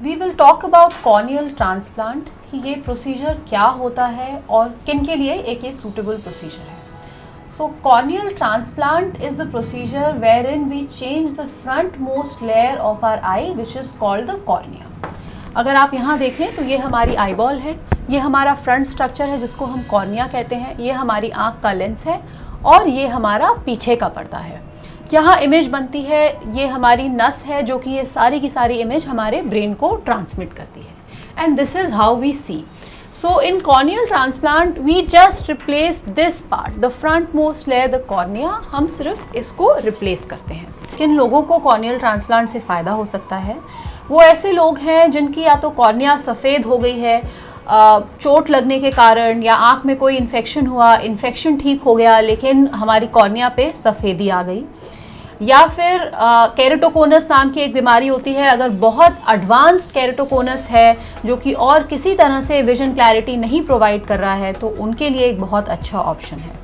We will talk about corneal transplant कि ये procedure क्या होता है और किन के लिए एक ये सूटेबल प्रोसीजर है। So corneal transplant is the procedure wherein we change the front most layer of our eye which is called the cornea. अगर आप यहाँ देखें तो ये हमारी आई बॉल है, ये हमारा फ्रंट स्ट्रक्चर है जिसको हम कॉर्निया कहते हैं, ये हमारी आँख का लेंस है और ये हमारा पीछे का पर्दा है। यहाँ इमेज बनती है, ये हमारी नस है जो कि ये सारी की सारी इमेज हमारे ब्रेन को ट्रांसमिट करती है and this is how we see. So in corneal transplant we just replace this part, the front most layer the cornea, हम सिर्फ इसको रिप्लेस करते हैं। किन लोगों को कॉर्नियल ट्रांसप्लांट से फ़ायदा हो सकता है? वो ऐसे लोग हैं जिनकी या तो कॉर्निया सफ़ेद हो गई है चोट लगने के कारण, या आँख में कोई इन्फेक्शन हुआ, इन्फेक्शन ठीक हो गया लेकिन हमारी कॉर्निया पे सफ़ेदी आ गई, या फिर केरेटोकोनस नाम की एक बीमारी होती है। अगर बहुत एडवांस्ड केरेटोकोनस है जो कि और किसी तरह से विजन क्लैरिटी नहीं प्रोवाइड कर रहा है तो उनके लिए एक बहुत अच्छा ऑप्शन है।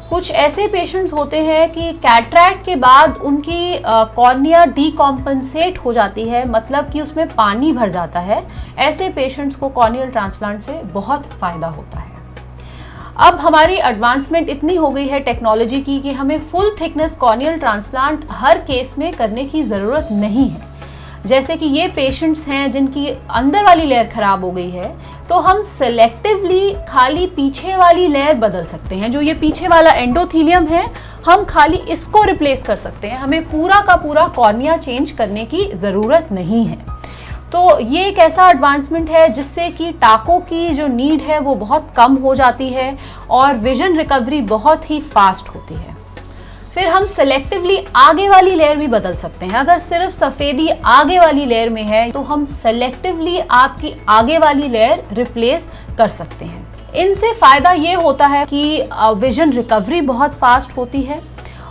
कुछ ऐसे पेशेंट्स होते हैं कि कैटरैक्ट के बाद उनकी कॉर्निया डीकॉम्पनसेट हो जाती है, मतलब कि उसमें पानी भर जाता है। ऐसे पेशेंट्स को कॉर्नियल ट्रांसप्लांट से बहुत फ़ायदा होता है। अब हमारी एडवांसमेंट इतनी हो गई है टेक्नोलॉजी की कि हमें फुल थिकनेस कॉर्नियल ट्रांसप्लांट हर केस में करने की ज़रूरत नहीं है। जैसे कि ये पेशेंट्स हैं जिनकी अंदर वाली लेयर ख़राब हो गई है तो हम सेलेक्टिवली खाली पीछे वाली लेयर बदल सकते हैं। जो ये पीछे वाला एंडोथीलियम है हम खाली इसको रिप्लेस कर सकते हैं, हमें पूरा का पूरा कॉर्निया चेंज करने की ज़रूरत नहीं है। तो ये एक ऐसा एडवांसमेंट है जिससे कि टाकों की जो नीड है वो बहुत कम हो जाती है और विजन रिकवरी बहुत ही फास्ट होती है। फिर हम सेलेक्टिवली आगे वाली लेयर भी बदल सकते हैं। अगर सिर्फ सफ़ेदी आगे वाली लेयर में है तो हम सेलेक्टिवली आपकी आगे वाली लेयर रिप्लेस कर सकते हैं। इनसे फ़ायदा ये होता है कि विजन रिकवरी बहुत फास्ट होती है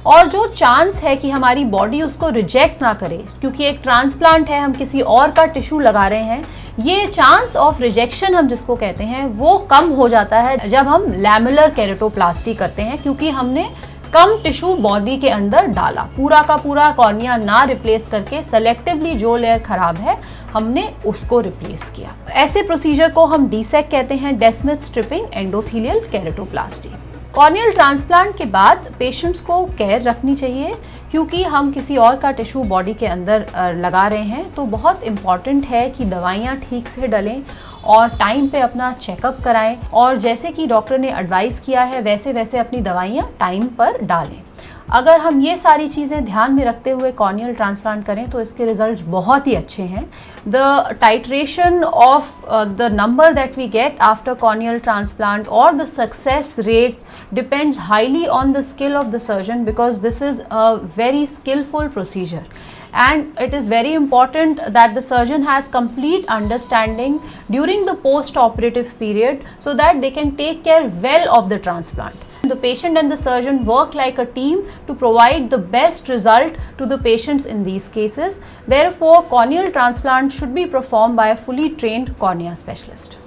और जो चांस है कि हमारी बॉडी उसको रिजेक्ट ना करे, क्योंकि एक ट्रांसप्लांट है, हम किसी और का टिश्यू लगा रहे हैं, ये चांस ऑफ रिजेक्शन हम जिसको कहते हैं वो कम हो जाता है जब हम लैमेलर केरेटोप्लास्टी करते हैं, क्योंकि हमने कम टिश्यू बॉडी के अंदर डाला, पूरा का पूरा कॉर्निया ना रिप्लेस करके सेलेक्टिवली जो लेयर खराब है हमने उसको रिप्लेस किया। ऐसे प्रोसीजर को हम डीसेक कहते हैं, डेस्मिथ स्ट्रिपिंग एंडोथीलियल केरेटोप्लास्टी। कॉर्नियल ट्रांसप्लांट के बाद पेशेंट्स को केयर रखनी चाहिए, क्योंकि हम किसी और का टिश्यू बॉडी के अंदर लगा रहे हैं तो बहुत इम्पॉर्टेंट है कि दवाइयाँ ठीक से डलें और टाइम पे अपना चेकअप कराएं और जैसे कि डॉक्टर ने एडवाइस किया है वैसे वैसे अपनी दवाइयाँ टाइम पर डालें। अगर हम ये सारी चीज़ें ध्यान में रखते हुए कॉर्नियल ट्रांसप्लांट करें तो इसके रिजल्ट्स बहुत ही अच्छे हैं। The titration of the number that we get after corneal transplant और the success rate depends highly on the skill of the surgeon, because this is a very skillful procedure and it is very important that the surgeon has complete understanding during the post-operative period so that they can take care well of the transplant. The patient and the surgeon work like a team to provide the best result to the patients in these cases. Therefore, corneal transplant should be performed by a fully trained cornea specialist.